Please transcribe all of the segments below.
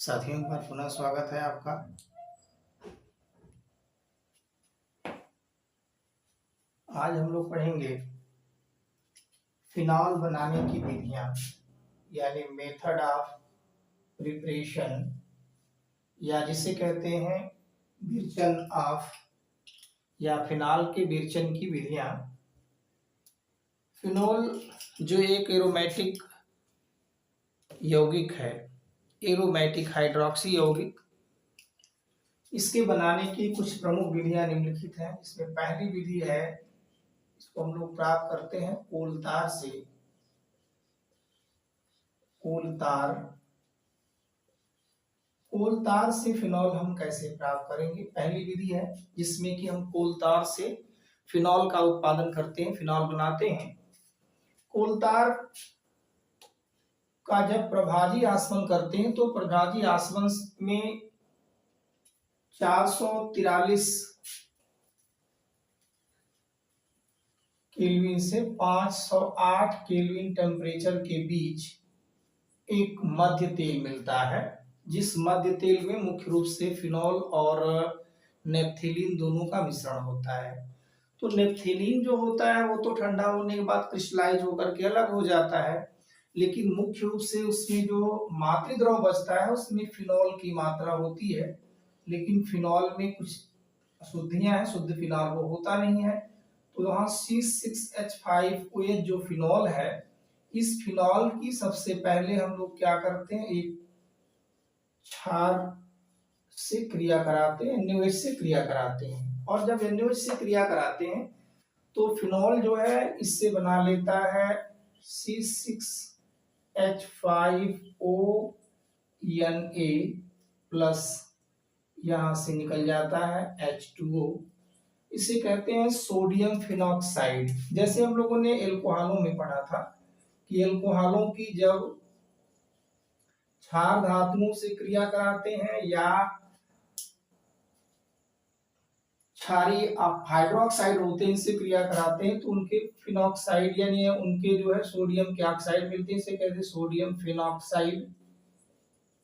साथियों का पुनः स्वागत है आपका। आज हम लोग पढ़ेंगे फिनॉल बनाने की विधियां, यानी मेथड ऑफ प्रिपरेशन, या जिसे कहते हैं विरचन ऑफ, या फिनॉल के विरचन की विधियां। फिनोल जो एक एरोमेटिक यौगिक है, एरोमेटिक हाइड्रोक्सी यौगिक, इसके बनाने की कुछ प्रमुख विधियां निम्नलिखित हैं। इसमें पहली विधि है, इसको हम लोग प्राप्त करते हैं कोलतार से। कोलतार से फिनॉल हम कैसे प्राप्त करेंगे? पहली विधि है जिसमें कि हम कोलतार से फिनॉल का उत्पादन करते हैं, फिनॉल बनाते हैं। कोलतार का जब प्रभाजी आसवन करते हैं तो प्रभाजी आसवन में 443 केल्विन से 508 केल्विन टेम्परेचर के बीच एक मध्य तेल मिलता है, जिस मध्य तेल में मुख्य रूप से फिनॉल और नेप्थेलीन दोनों का मिश्रण होता है। तो नेप्थेलीन जो होता है वो तो ठंडा होने के बाद क्रिस्टलाइज होकर के अलग हो जाता है, लेकिन मुख्य रूप से उसमें जो मातृद्रव बचता है उसमें फिनॉल की मात्रा होती है, लेकिन फिनॉल में कुछ अशुद्धियां हैं, शुद्ध फिनॉल वो होता नहीं है। तो यहाँ C6H5OH जो फिनॉल है, इस फिनॉल की सबसे पहले हम लोग क्या करते हैं, एक क्षार से क्रिया कराते हैं, NaOH से क्रिया कराते हैं। और जब NaOH से क्रिया कराते हैं तो फिनॉल जो है इससे बना लेता है C6H5ONA प्लस, यहां से निकल जाता है H2O। इसे कहते हैं सोडियम फिनॉक्साइड। जैसे हम लोगों ने एल्कोहलों में पढ़ा था कि एल्कोहलों की जब क्षार धातुओं से क्रिया कराते हैं या क्षारीय हाइड्रोक्साइड होते हैं, इनसे क्रिया कराते हैं, तो उनके फिनॉक्साइड यानी उनके जो है सोडियम के ऑक्साइड मिलते हैं, इसे कहते हैं सोडियम फिनॉक्साइड।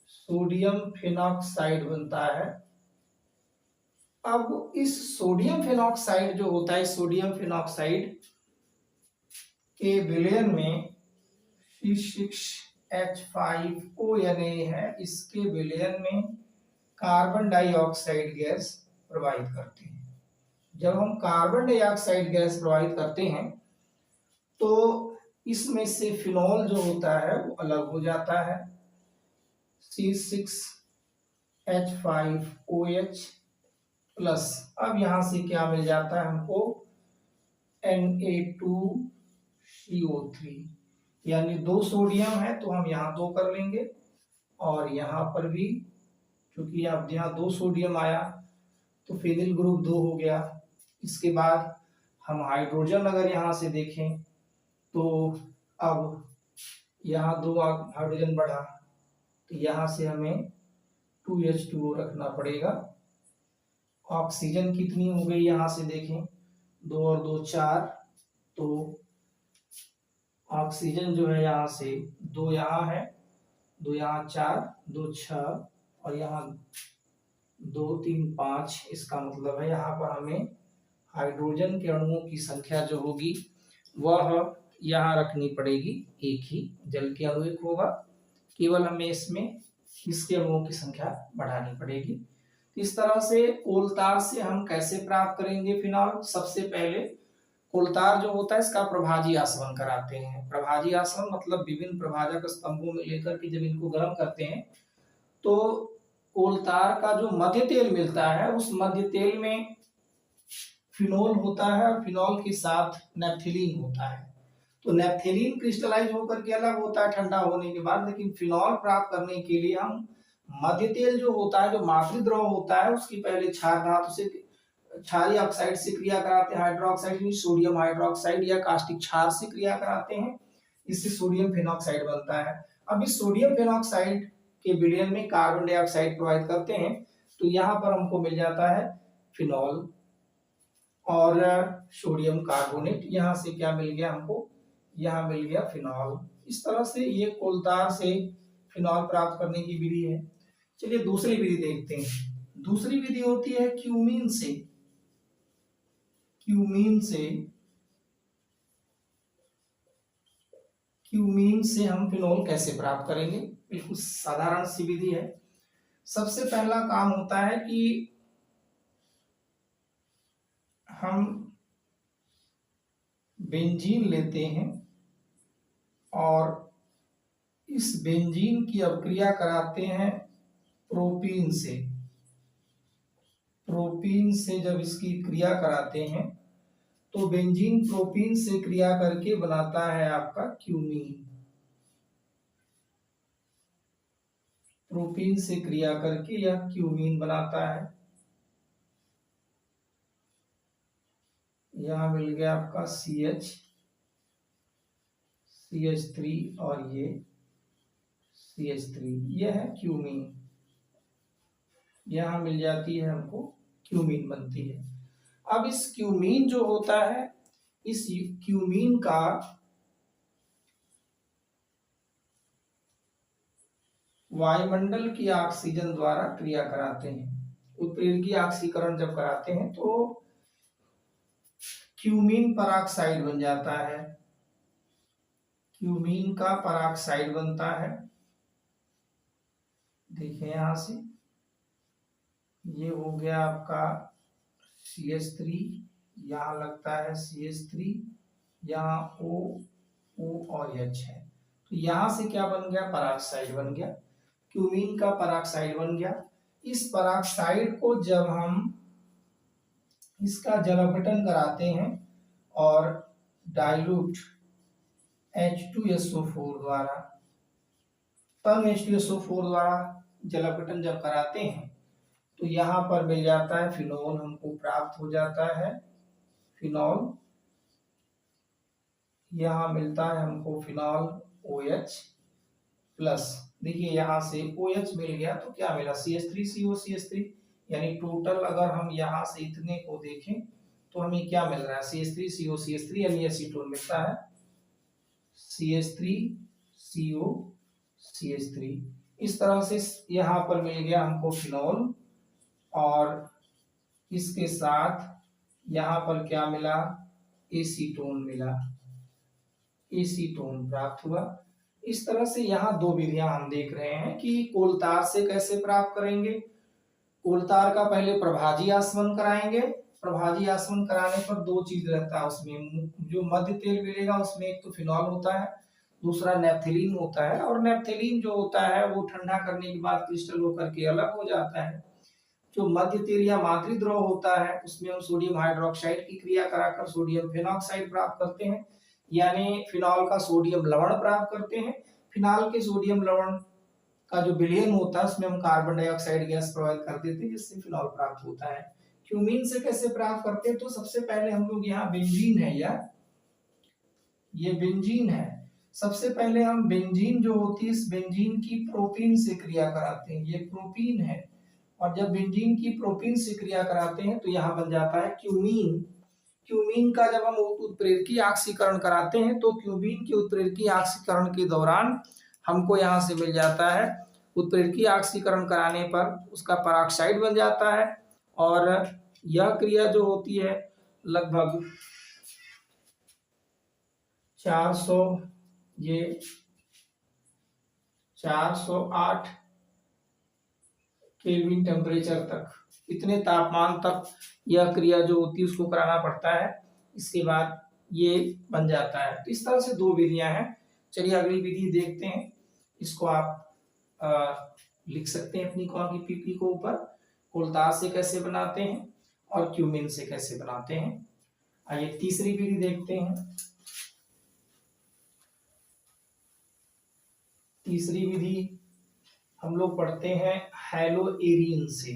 सोडियम फिनॉक्साइड बनता है। अब इस सोडियम फिनॉक्साइड जो होता है, सोडियम फिनॉक्साइड के विलयन में C6H5ONA है, इसके विलयन में कार्बन डाइऑक्साइड गैस प्रवाहित करते हैं। जब हम कार्बन डाइऑक्साइड गैस प्रवाहित करते हैं तो इसमें से फिनॉल जो होता है वो अलग हो जाता है, C6H5OH प्लस। अब यहां से क्या मिल जाता है हमको, Na2CO3, यानी 2 सोडियम है तो हम यहाँ 2 कर लेंगे, और यहाँ पर भी क्योंकि अब यहाँ 2 सोडियम आया तो फिनिल ग्रुप 2 हो गया। इसके बाद हम हाइड्रोजन अगर यहाँ से देखें तो अब यहाँ 2 हाइड्रोजन बढ़ा, तो यहाँ से हमें 2H2O रखना पड़ेगा। ऑक्सीजन कितनी हो गई यहाँ से देखें, 2 और 2 4, तो ऑक्सीजन जो है यहाँ से 2 यहाँ है, 2 यहाँ 4, 2 6, और यहाँ 2 3 5। इसका मतलब है यहाँ पर हमें हाइड्रोजन के अणुओं की संख्या जो होगी वह यहाँ रखनी पड़ेगी, एक ही। जल के अणु एक होगा, केवल हमें इसमें इसके अणुओं की संख्या बढ़ानी पड़ेगी। इस तरह से कोलतार से हम कैसे प्राप्त करेंगे फिनॉल? सबसे पहले कोलतार जो होता है इसका प्रभाजी आसवन कराते हैं। प्रभाजी आसवन मतलब विभिन्न प्रभाजक स्तंभों में लेकर के जब इनको गर्म करते हैं तो कोलतार का जो मध्य तेल मिलता है उस मध्य तेल में फिनॉल होता है, और फिनॉल के साथ नेप्थेलीन होता है। तो नेप्थेलीन क्रिस्टलाइज होकर के अलग होता है ठंडा होने के बाद, लेकिन फिनॉल प्राप्त करने के लिए हम मध्य तेल जो होता है, जो मातृद्रव होता है, उसकी पहले क्षार धातु से, क्षारीय ऑक्साइड से क्रिया कराते हैं, हाइड्रोक्साइड सोडियम हाइड्रोक्साइड या कास्टिक क्षार से क्रिया कराते हैं, इससे सोडियम फिनॉक्साइड बनता है। अब इस सोडियम फिनॉक्साइड के विलयन में कार्बन डाइऑक्साइड प्रवाहित करते हैं, तो यहाँ पर हमको मिल जाता है फिनॉल और सोडियम कार्बोनेट। यहाँ से क्या मिल गया हमको, यहाँ मिल गया फिनॉल। इस तरह से ये कोलतार से फिनॉल प्राप्त करने की विधि है। चलिए दूसरी विधि देखते हैं। दूसरी विधि होती है क्यूमीन से। क्यूमीन से हम फिनोल कैसे प्राप्त करेंगे? बिल्कुल साधारण सी विधि है। सबसे पहला काम होता है कि हम बेंजीन लेते हैं और इस बेंजीन की अभिक्रिया कराते हैं प्रोपीन से। प्रोपीन से जब इसकी क्रिया कराते हैं तो बेंजीन प्रोपीन से क्रिया करके बनाता है आपका क्यूमीन। प्रोपीन से क्रिया करके यह क्यूमीन बनाता है। यहां मिल गया आपका CH3 और ये CH3, यह है क्यूमीन। यहां मिल जाती है हमको क्यूमीन बनती है। अब इस क्यूमीन जो होता है, इस क्यूमीन का वायुमंडल की ऑक्सीजन द्वारा क्रिया कराते हैं। उत्प्रेरकीय ऑक्सीकरण जब कराते हैं तो क्यूमीन पराक्साइड बन जाता है। क्यूमीन का पराक्साइड बनता है। देखिए यहां से ये हो गया आपका CH3, यहाँ लगता है CH3, यहाँ O और H है, तो यहां से क्या बन गया? पराक्साइड बन गया। क्यूमीन का पराक्साइड बन गया। इस पराक्साइड को जब हम इसका जलावटन कराते हैं और डाइल्यूट H2SO4 द्वारा, तंग H2SO4 द्वारा जलावटन जब कराते हैं तो यहाँ पर मिल जाता है फिनोल, हमको प्राप्त हो जाता है फिनोल। यहाँ मिलता है हमको फिनोल OH प्लस। देखिए यहाँ से OH मिल गया तो क्या मिला? CH3CO CH3, यानी टोटल अगर हम यहाँ से इतने को देखें तो हमें क्या मिल रहा है? CH3CO CH3, यानी एसीटोन मिलता है CH3CO CH3। इस तरह से यहाँ पर मिल गया हमको फिनोल और इसके साथ यहाँ पर क्या मिला? एसीटोन मिला, एसीटोन प्राप्त हुआ। इस तरह से यहाँ दो विधियां हम देख रहे हैं कि कोलतार से कैसे प्राप्त करेंगे। कोलतार का पहले प्रभाजी आसवन कराएंगे। प्रभाजी आसवन कराने पर दो चीज रहता है उसमें, जो मध्य तेल मिलेगा उसमें एक तो फिनॉल होता है, दूसरा नेप्थेलीन होता है। और नेप्थेलीन जो होता है वो ठंडा करने के बाद क्रिस्टल होकर के अलग हो जाता है। जो मध्य तेल या मातृ द्रव होता है उसमें हम सोडियम हाइड्रोक्साइड की क्रिया कराकर सोडियम फेनॉक्साइड प्राप्त करते हैं, यानी फिनॉल का सोडियम लवण प्राप्त करते हैं। फिनॉल के सोडियम लवण का जो विलयन होता है उसमें हम कार्बन डाइऑक्साइड गैस प्रोवाइड कर देते हैं, जिससे फिनॉल प्राप्त होता है। क्यूमीन से कैसे प्राप्त करते हैं? तो सबसे पहले हम लोग यहाँ बेंजीन है यार, ये बेंजीन है। सबसे पहले हम बेंजीन जो होती है इस बेंजीन की प्रोपीन से क्रिया कराते हैं। ये प्रोपीन है और जब बेंजीन की प्रोपीन से क्रिया कराते हैं तो यहाँ बन जाता है क्यूमीन। क्यूमीन का जब हम उत्प्रेरकीय ऑक्सीकरण कराते हैं तो क्यूमीन के उत्प्रेरकीय ऑक्सीकरण के दौरान हमको यहाँ से मिल जाता है, उत्प्रेरकीय ऑक्सीकरण कराने पर उसका पराक्साइड बन जाता है। और यह क्रिया जो होती है लगभग 408 केल्विन टेम्परेचर तक, इतने तापमान तक यह क्रिया जो होती है उसको कराना पड़ता है। इसके बाद ये बन जाता है। तो इस तरह से दो विधियां हैं। चलिए अगली विधि देखते हैं। इसको आप लिख सकते हैं अपनी कॉपी पीपी को ऊपर। कोलतार से कैसे बनाते हैं और क्यूमीन से कैसे बनाते हैं। आइए तीसरी विधि देखते हैं। तीसरी विधि हम लोग पढ़ते हैं हैलोएरीन से।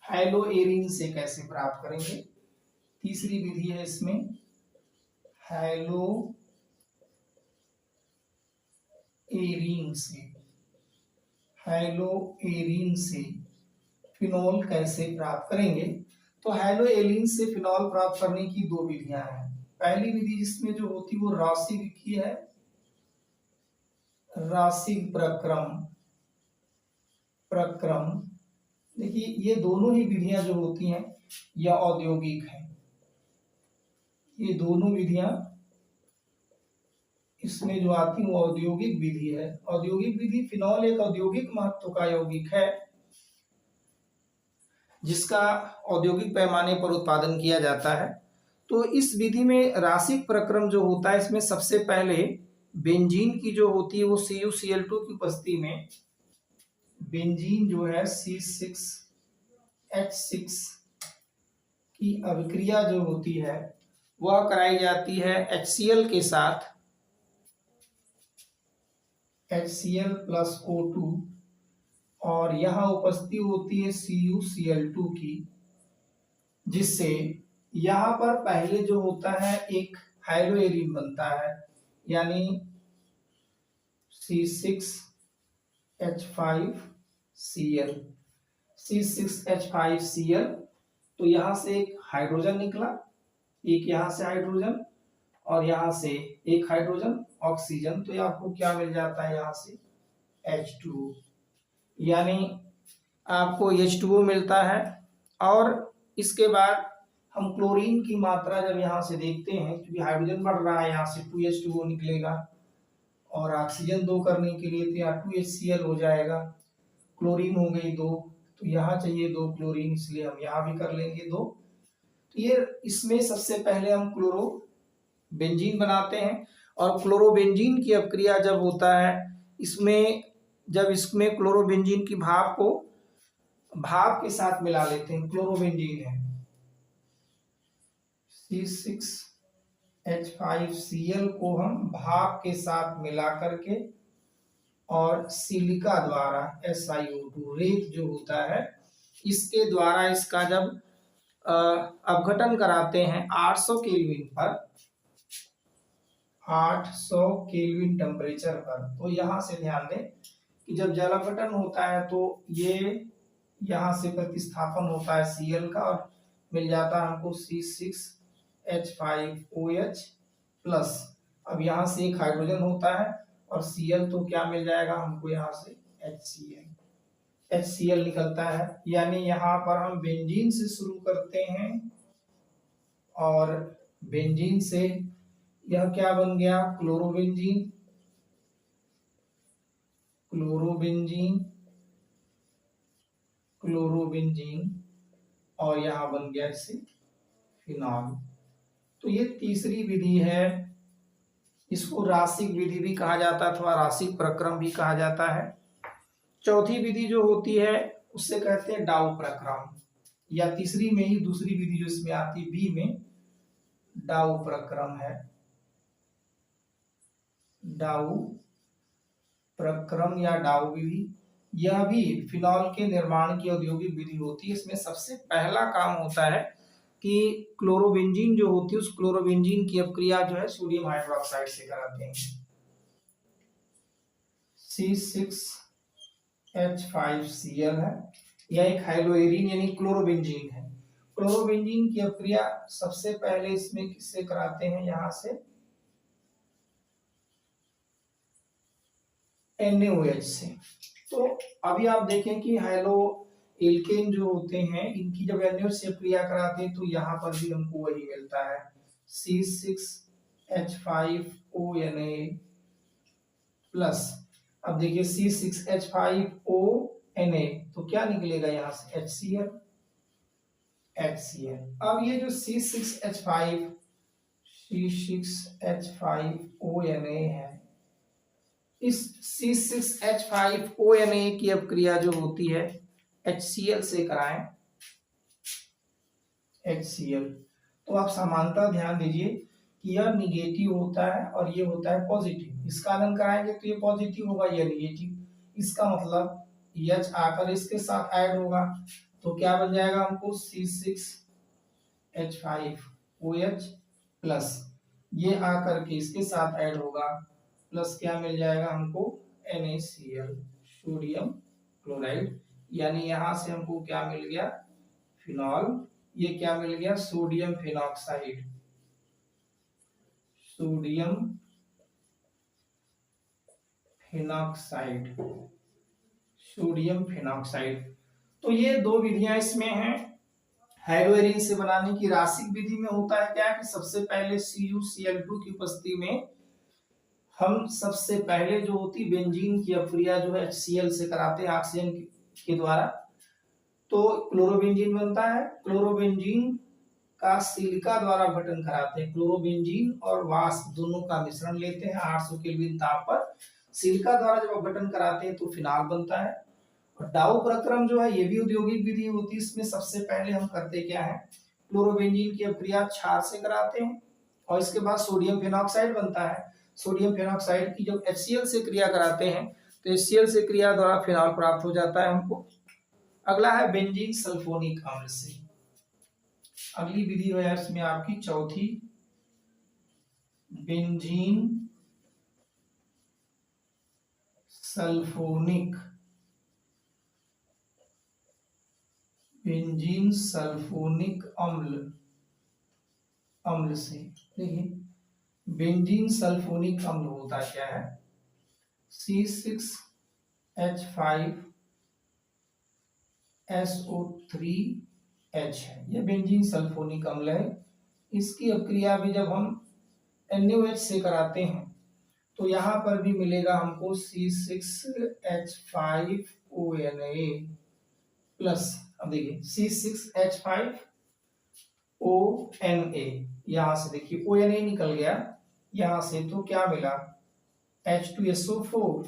हैलोएरीन से कैसे प्राप्त करेंगे? तीसरी विधि है इसमें हैलोएरीन से। हैलोएरीन से फिनॉल कैसे प्राप्त करेंगे? तो हैलोएरीन से फिनॉल प्राप्त करने की दो विधियां हैं। पहली विधि जिसमें जो होती है वो राशिक की है, राशिक प्रक्रम। प्रक्रम, देखिए ये दोनों ही विधियां जो होती हैं यह औद्योगिक है, ये दोनों विधियां इसमें जो आती है वो औद्योगिक विधि है। औद्योगिक विधि, फिनॉल एक औद्योगिक महत्व का यौगिक है जिसका औद्योगिक पैमाने पर उत्पादन किया जाता है। तो इस विधि में राशिक प्रक्रम जो होता है, इसमें सबसे पहले बेंजीन की जो होती है वो CuCl2 की उपस्थिति में बेंजीन जो है C6H6 की अभिक्रिया जो होती है वह कराई जाती है HCl के साथ, HCl + O2, और यहाँ उपस्थिति होती है CuCl2 की, जिससे यहाँ पर पहले जो होता है एक हाइड्रोएरिन बनता है, यानी C6H5Cl, C6H5Cl। तो यहाँ से एक हाइड्रोजन निकला, एक यहाँ से हाइड्रोजन और यहाँ से एक हाइड्रोजन ऑक्सीजन, तो आपको क्या मिल जाता है यहाँ से H2O, यानी आपको H2O मिलता है। और इसके बाद हम क्लोरीन की मात्रा जब यहाँ से देखते हैं, क्योंकि हाइड्रोजन बढ़ रहा है, यहाँ से 2H2O निकलेगा और ऑक्सीजन 2 करने के लिए तो यहाँ 2HCl हो जाएगा, क्लोरीन हो गई 2, तो यहाँ चाहिए 2 क्लोरीन, इसलिए हम यहाँ भी कर लेंगे 2। तो ये इसमें सबसे पहले हम क्लोरोबेंजीन बनाते हैं, और क्लोरोबेंजीन की अपक्रिया जब होता है इसमें, जब इसमें क्लोरोबेंजीन की भाप को भाप के साथ मिला लेते हैं, क्लोरोबेंजीन है C6H5Cl को हम भाप के साथ मिला करके और सिलिका द्वारा SiO2 रेत जो होता है इसके द्वारा इसका जब अपघटन कराते हैं 800 केल्विन पर, 800 केल्विन टेम्परेचर पर, तो यहाँ से ध्यान दें कि जब जल अपघटन होता है तो ये यहाँ से प्रतिस्थापन होता है Cl का और मिल जाता है हमको C6H5OH प्लस। अब यहाँ से एक हाइड्रोजन होता है और Cl, तो क्या मिल जाएगा हमको यहाँ से HCl निकलता है। यानी यहाँ पर हम बेंजीन से शुरू करते हैं और बेंजीन से यह क्या बन गया, क्लोरोबेंजीन, क्लोरोबेंजीन, क्लोरोबेंजीन, और यहाँ बन गया इससे फिनॉल। तो ये तीसरी विधि है, इसको राशिक विधि भी कहा जाता है अथवा राशिक प्रक्रम भी कहा जाता है। चौथी विधि जो होती है उससे कहते हैं डाउ प्रक्रम, या तीसरी में ही दूसरी विधि जो इसमें आती है बी में डाउ प्रक्रम है। डाउ प्रक्रम या डाउ विधि, यह भी फिनॉल के निर्माण की औद्योगिक विधि होती है। इसमें सबसे पहला काम होता है कि क्लोरोबेंजीन जो होती है उस क्लोरोबेंजीन की अपक्रिया जो है सोडियम हाइड्रोक्साइड से कराते हैं। C6H5Cl है, यह एक हाइड्रोएरिन यानी क्लोरोबेंजीन है। क्लोरोबेंजीन की अपक्रिया सबसे पहले इसमें किससे कराते हैं, यहाँ से NaOH से। तो अभी आप देखें कि हाइलो एल्केन जो होते हैं इनकी जब NaOH से क्रिया कराते हैं तो यहाँ पर भी हमको वही मिलता है C6H5ONa प्लस। अब देखिए C6H5ONa, तो क्या निकलेगा यहाँ से HCl। अब ये जो C6H5ONa है, इस C6H5ONa की अपक्रिया जो होती है HCl से कराएं, HCl। तो आप समानता ध्यान दीजिए कि यह निगेटिव होता है और ये होता है पॉजिटिव, इसका आनंद कराएंगे तो ये पॉजिटिव होगा, ये निगेटिव, इसका मतलब H आकर इसके साथ ऐड होगा, तो क्या बन जाएगा हमको C6H5OH प्लस, ये आकर के इसके साथ ऐड होगा, प्लस क्या मिल जाएगा हमको NaCl, सोडियम क्लोराइड। यानी यहां से हमको क्या मिल गया, फिनॉल, ये क्या मिल गया, sodium phenoxide, sodium phenoxide, sodium phenoxide. तो ये दो विधियां इसमें हैं। हाइड्रोएरिन से बनाने की रासायनिक विधि में होता है क्या कि सबसे पहले CuCl2 की उपस्थिति में हम सबसे पहले जो होती बेंजीन की अपक्रिया जो है HCl से कराते हैं ऑक्सीजन के द्वारा, तो क्लोरोबेंजीन बनता है। क्लोरोबेंजीन का सिलिका द्वारा अपघटन कराते हैं। क्लोरोबेंजीन और वाष्प दोनों का मिश्रण लेते हैं 800 केल्विन ताप पर, सिलिका द्वारा जब अपघटन कराते हैं तो फिनॉल बनता है। और डाउ प्रक्रम जो है ये भी औद्योगिक विधि होती है। इसमें सबसे पहले हम करते क्या है, क्लोरोबेंजीन की अपक्रिया क्षार से कराते हैं और इसके बाद सोडियम फेनॉक्साइड बनता है। सोडियम फेनॉक्साइड की जब HCl से क्रिया कराते हैं तो HCl से क्रिया द्वारा फिनॉल प्राप्त हो जाता है हमको। अगला है बेंजीन सल्फोनिक अम्ल से। अगली विधि है इसमें आपकी चौथी, बेंजीन सल्फोनिक, बेंजीन सल्फोनिक अम्ल से। देखिए बेंजीन सल्फोनिक अम्ल होता क्या है, C6H5SO3H है, यह बेंजीन सल्फोनिक अम्ल है। इसकी अपक्रिया भी जब हम NaOH से कराते हैं तो यहाँ पर भी मिलेगा हमको C6H5ONa प्लस, अब देखिए C6H5ONa, यहां से देखिए ONa निकल गया यहां से, तो क्या मिला H2SO4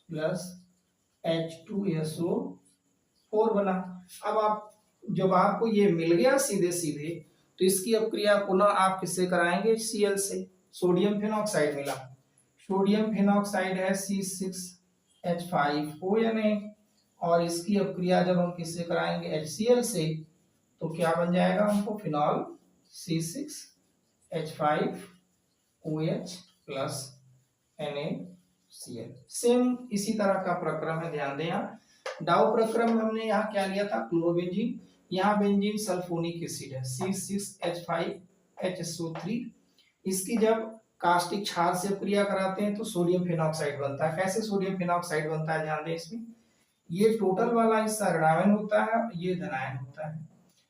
प्लस H2SO4 बना। अब आप जब आपको ये मिल गया सीधे सीधे तो इसकी अपक्रिया पुनः आप किससे कराएंगे, Cl से। सोडियम फेनॉक्साइड मिला, सोडियम फेनॉक्साइड है C6H5ONa और इसकी अपक्रिया जब हम किससे कराएंगे, HCl से, तो क्या बन जाएगा हमको phenol C6H5OH plus NaCl। Same इसी तरह का प्रक्रम है, ध्यान दें। यहाँ डाउ प्रक्रम में हमने यहाँ क्या लिया था, क्लोरोबेंजीन, यहाँ बेंजीन सल्फोनिक एसिड है C6H5HSO3। इसकी जब कास्टिक क्षार से क्रिया कराते हैं तो सोडियम फेनॉक्साइड बनता है। कैसे सोडियम फेनॉक्साइड बनता है, ध्यान दें। इसमें ये टोटल वाला हिस्सा ऋणायन होता है, ये धनायन होता है।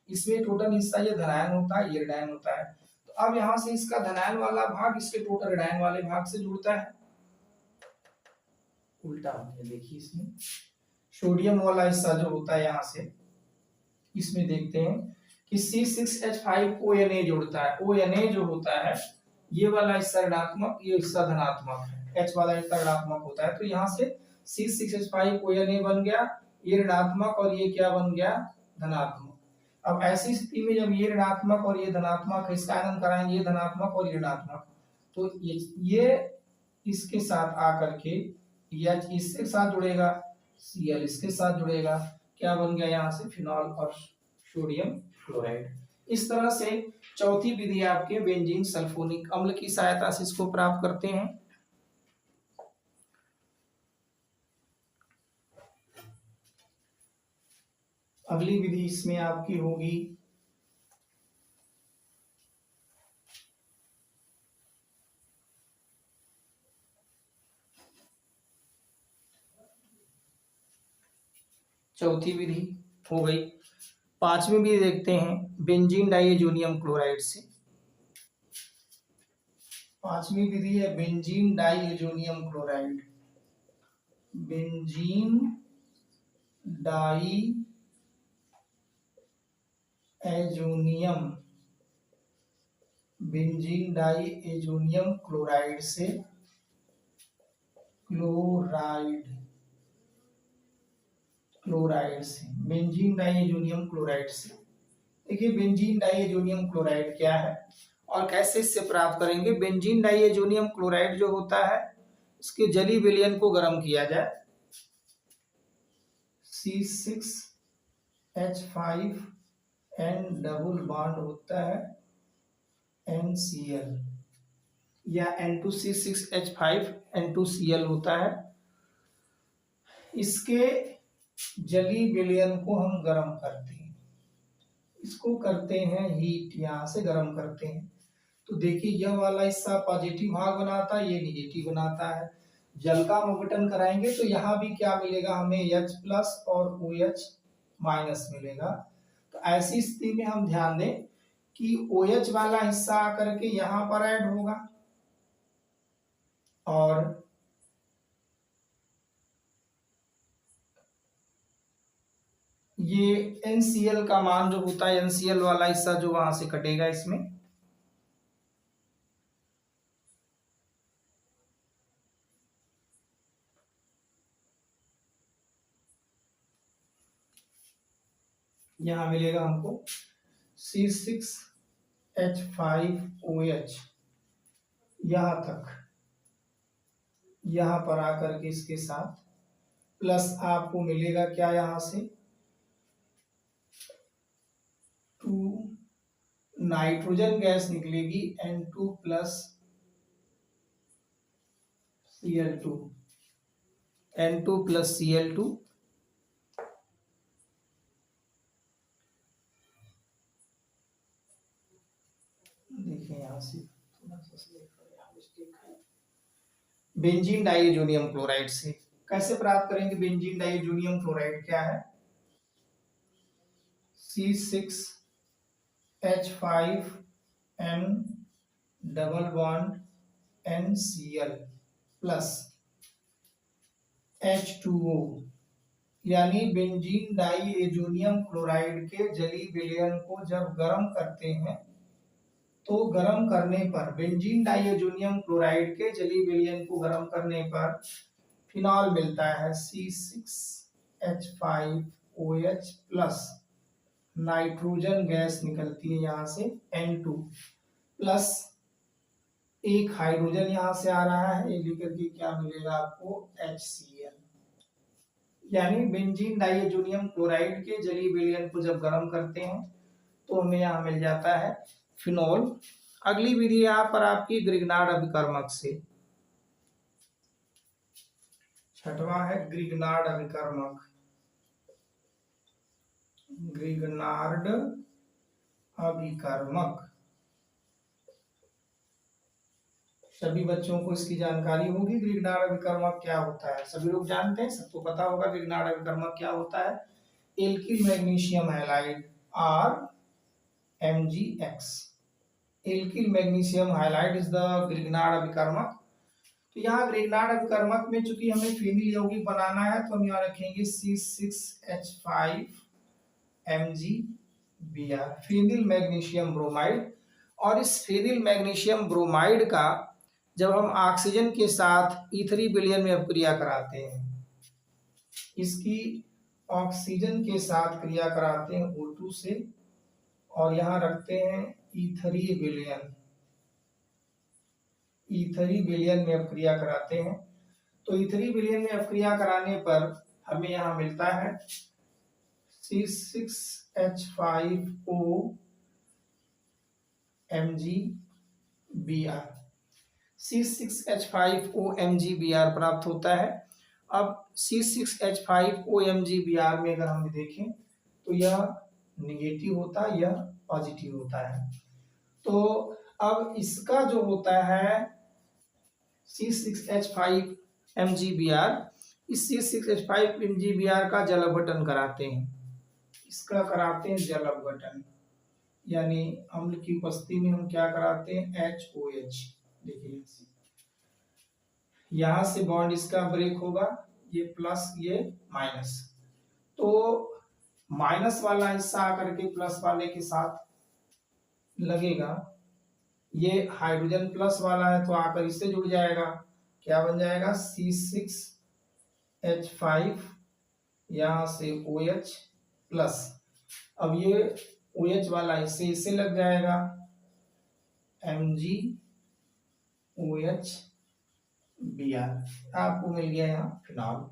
इसमें टोटल हिस्सा ये धनायन होता है, ये ऋणायन होता है। तो अब यहाँ से इसका धनायन वाला भाग इसके टोटल ऋणायन वाले भाग से जुड़ता है, उल्टा हो गया। देखिए इसमें सोडियम वाला हिस्सा जो होता है यहाँ से, इसमें देखते हैं कि C6H5ONa जुड़ता है। ONa जो होता है ये वाला हिस्सा ऋणात्मक, ये हिस्सा धनात्मक है, H वाला हिस्सा ऋणात्मक होता है। तो यहाँ से C6H5ONa बन गया, ये ऋणात्मक और ये क्या बन गया, धनात्मक। अब ऐसी स्थिति में जब ये ऋणात्मक और ये धनात्मक है, इसका आयनन कराएंगे, ये धनात्मक और ये ऋणात्मक, तो ये इसके साथ आकर के H इसके साथ जुड़ेगा, Cl इसके साथ जुड़ेगा, क्या बन गया यहाँ से फिनॉल और सोडियम क्लोराइड। इस तरह से चौथी विधि आपके बेंजीन सल्फोनिक अम्ल की सहायता से इसको प्राप्त करते हैं। अगली विधि इसमें आपकी होगी चौथी विधि हो गई। पांचवी विधि देखते हैं बेंजीन डाइएजोनियम क्लोराइड से। पांचवी विधि है benzene diazonium chloride, benzene diazonium, benzene diazonium chloride से, क्लोराइड से, बेंजीन डाइएजोनियम क्लोराइड से। देखिए बेंजीन डाइएजोनियम क्लोराइड क्या है और कैसे इससे प्राप्त करेंगे। बेंजीन डाइएजोनियम क्लोराइड जो होता है इसके जलीय विलयन को गर्म किया जाए, C6H5N डबल बॉन्ड होता है NCl या N2C6H5N2Cl होता है। इसके जलीय विलयन को हम गर्म करते हैं, इसको करते हैं हीट, यहां से गर्म करते हैं। तो देखिए यह वाला हिस्सा पॉजिटिव भाग बनाता है, ये निगेटिव बनाता है। जल का हम अपघटन कराएंगे तो यहाँ भी क्या मिलेगा हमें, H प्लस और OH माइनस मिलेगा। तो ऐसी स्थिति में हम ध्यान दें कि OH वाला हिस्सा आकर के यहाँ पर ऐड होगा और ये NCl का मान जो होता है, NCl वाला हिस्सा जो वहां से कटेगा इसमें। यहां मिलेगा हमको C6H5OH यहां तक, यहां पर आकर के इसके साथ प्लस आपको मिलेगा क्या, यहां से 2 नाइट्रोजन गैस निकलेगी N2 plus Cl2, N2 plus Cl2। देखिए यहां से थोड़ा सा मिस्टेक है। बेंजीन डाइएजोनियम क्लोराइड से कैसे प्राप्त करेंगे बेंजीन डाइएजोनियम क्लोराइड, क्या है C6H5N double bond NCl plus H2O, यानी बेंजीन डाइएजोनियम क्लोराइड के जलीय विलयन को जब गर्म करते हैं तो गर्म करने पर बेंजीन डाइएजोनियम क्लोराइड के जलीय विलयन को गर्म करने पर फिनॉल मिलता है C6H5OH प्लस नाइट्रोजन गैस निकलती है यहाँ से N2 प्लस एक हाइड्रोजन यहाँ से आ रहा है, ये लेकर के क्या मिलेगा आपको HCl। यानी बेंजीन डाइएजोनियम क्लोराइड के जलीय विलयन को जब गर्म करते हैं तो हमें यहाँ मिल जाता है फिनॉल। अगली विधि यहाँ पर आपकी ग्रिग्नार्ड अभिकर्मक से, छठवां है ग्रिग्नार्ड अभिकर्मक। ग्रिग्नार्ड अभिकर्मक सभी बच्चों को इसकी जानकारी होगी। ग्रिग्नार्ड अभिकर्मक क्या होता है, सभी लोग जानते हैं, सबको पता होगा ग्रिग्नार्ड अभिकर्मक क्या होता है। Alkyl magnesium halide RMgX, alkyl magnesium halide is the Grignard अभिकर्मक। तो यहाँ ग्रिग्नार्ड अभिकर्मक में चूंकि हमें फेनिल यौगिक बनाना है तो हम यहाँ रखेंगे C6H5Mg Br, phenyl magnesium bromide. और इस फेनिल मैग्नीशियम ब्रोमाइड का जब हम ऑक्सीजन के साथ ईथरी विलयन में अपक्रिया कराते हैं, इसकी ऑक्सीजन के साथ क्रिया कराते हैं O2 से और यहाँ रखते हैं ईथरी विलयन, ईथरी विलयन में अपक्रिया कराते हैं। तो ईथरी विलयन में अपक्रिया कराने पर हमें यहाँ मिलता है C6H5OMgBr, C6H5OMgBr प्राप्त होता है। अब C6H5OMgBr में अगर हम देखें तो यह निगेटिव होता है, यह पॉजिटिव होता है। तो अब इसका जो होता है C6H5MgBr, इस C6H5MgBr का जल अपघटन कराते हैं, इसका कराते हैं जल अपघटन, यानी अम्ल की उपस्थिति में हम क्या कराते हैं HOH। देखिए यहां से बॉन्ड इसका ब्रेक होगा, ये प्लस ये माइनस, तो माइनस वाला हिस्सा आकर के प्लस वाले के साथ लगेगा, ये हाइड्रोजन प्लस वाला है तो आकर इससे जुड़ जाएगा, क्या बन जाएगा C6H5 यहां से OH प्लस, अब ये OH वाला इससे लग जाएगा MgOH Br, आपको मिल गया यहाँ फिनॉल।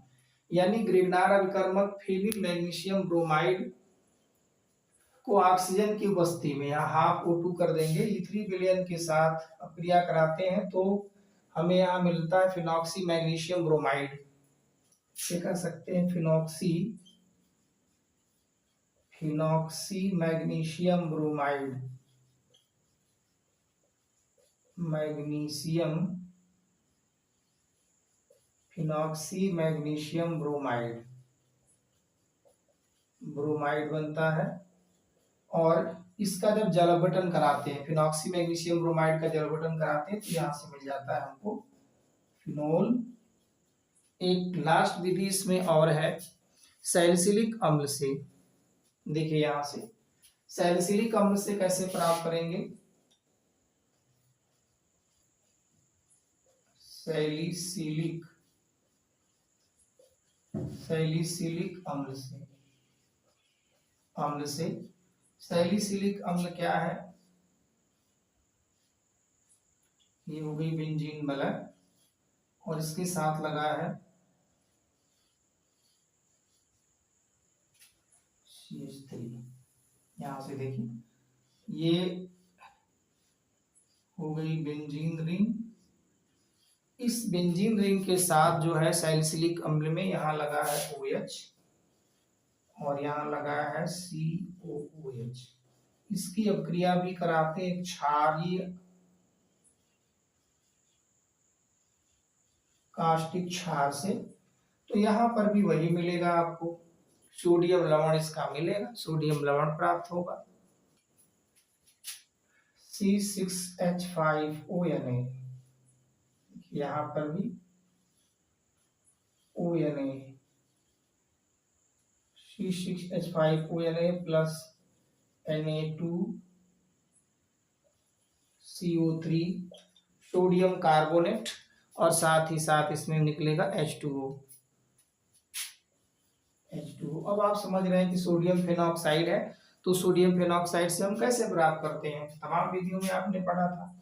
यानी ग्रिग्नार्ड अभिकर्मक फेनिल मैग्नीशियम ब्रोमाइड को ऑक्सीजन की उपस्थिति में यहाँ हाफ O2 कर देंगे, ईथरी विलयन के साथ अपक्रिया कराते हैं तो हमें यहाँ मिलता है फिनॉक्सी मैग्नीशियम ब्रोमाइड, इसे कह सकते हैं phenoxy magnesium bromide, magnesium phenoxy magnesium bromide, bromide बनता है। और इसका जब जल अपघटन कराते हैं, फिनॉक्सी मैग्नीशियम ब्रोमाइड का जल अपघटन कराते हैं तो यहाँ से मिल जाता है हमको फिनोल। एक लास्ट विधि इसमें और है सैलिसिलिक अम्ल से। देखिए यहाँ से सैलिसिलिक अम्ल से कैसे प्राप्त करेंगे, सैलिसिलिक अम्ल से, सैलिसिलिक अम्ल क्या है, ये हो गई बेंजीन बलक और इसके साथ लगा है CH3। यहां से देखिए ये हो गई बेंजीन रिंग। इस बेंजीन रिंग के साथ जो है सैलिसिलिक अम्ल में यहाँ लगा है OH और यहाँ लगा है COOH। इसकी अपक्रिया भी कराते हैं क्षारीय कास्टिक क्षार से, तो यहाँ पर भी वही मिलेगा आपको, सोडियम लवण इसका मिलेगा, सोडियम लवण प्राप्त होगा। C6H5ONA, यहाँ पर भी ONA, C6H5ONA plus Na2CO3 sodium carbonate और साथ ही साथ इसमें निकलेगा H2O। अब आप समझ रहे हैं कि सोडियम फेनॉक्साइड है, तो सोडियम फेनॉक्साइड से हम कैसे प्राप्त करते हैं। तमाम विधियों में आपने पढ़ा था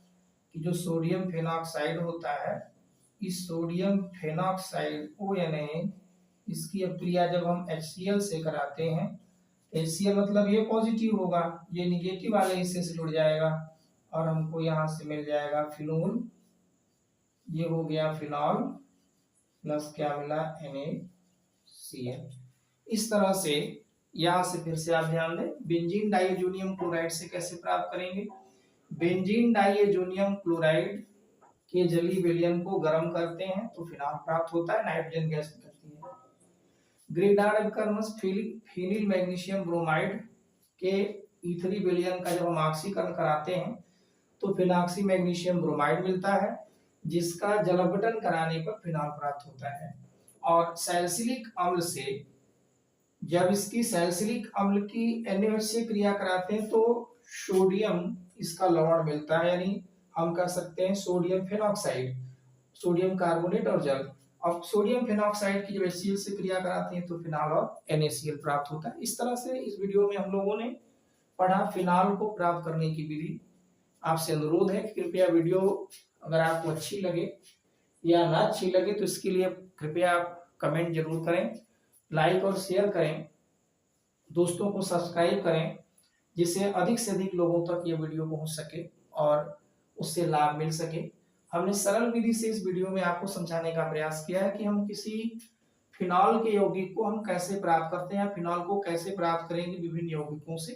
कि जो सोडियम फेनॉक्साइड होता है, इस सोडियम फेनॉक्साइड ONA, इसकी अपक्रिया जब हम HCl से कराते हैं, HCl मतलब ये पॉजिटिव होगा, ये निगेटिव वाले हिस्से से जुड़ जाएगा और हमको यहाँ से मिल जाएगा फिनोल। ये हो गया फिनॉल प्लस क्या मिला NaCl। इस तरह से यहाँ से फिर से आप ध्यान दें, बेंजीन डाइएजोनियम क्लोराइड से कैसे प्राप्त करेंगे। बेंजीन डाइएजोनियम क्लोराइड के जलीय विलयन को गर्म करते हैं तो फिनॉल प्राप्त होता है, नाइट्रोजन गैस निकलती है। ग्रेनाड कर्मस फिनिल मैग्नीशियम ब्रोमाइड के ईथरी विलयन का जब हम ऑक्सीकरण कराते हैं तो फिनॉक्सी मैग्नीशियम ब्रोमाइड मिलता है, जिसका जल अपघटन कराने पर फिनॉल प्राप्त होता है। और सैलिसिलिक अम्ल से जब इसकी सैलिसिलिक अम्ल की NaOH से क्रिया कराते हैं तो सोडियम इसका लवण मिलता है, यानी हम कह सकते हैं सोडियम फेनॉक्साइड, सोडियम कार्बोनेट और जल। अब सोडियम फेनॉक्साइड की जब HCl से क्रिया कराते हैं तो फिनॉल और NaCl प्राप्त होता है। इस तरह से इस वीडियो में हम लोगों ने पढ़ा फिनॉल को प्राप्त करने की विधि। आपसे अनुरोध है कि कृपया वीडियो अगर आपको अच्छी लगे या ना अच्छी लगे तो इसके लिए कृपया आप कमेंट जरूर करें, लाइक और शेयर करें, दोस्तों को सब्सक्राइब करें, जिससे अधिक से अधिक लोगों तक ये वीडियो पहुंच सके और उससे लाभ मिल सके। हमने सरल विधि से इस वीडियो में आपको समझाने का प्रयास किया है कि हम किसी फिनॉल के यौगिक को हम कैसे प्राप्त करते हैं, फिनॉल को कैसे प्राप्त करेंगे विभिन्न यौगिकों से।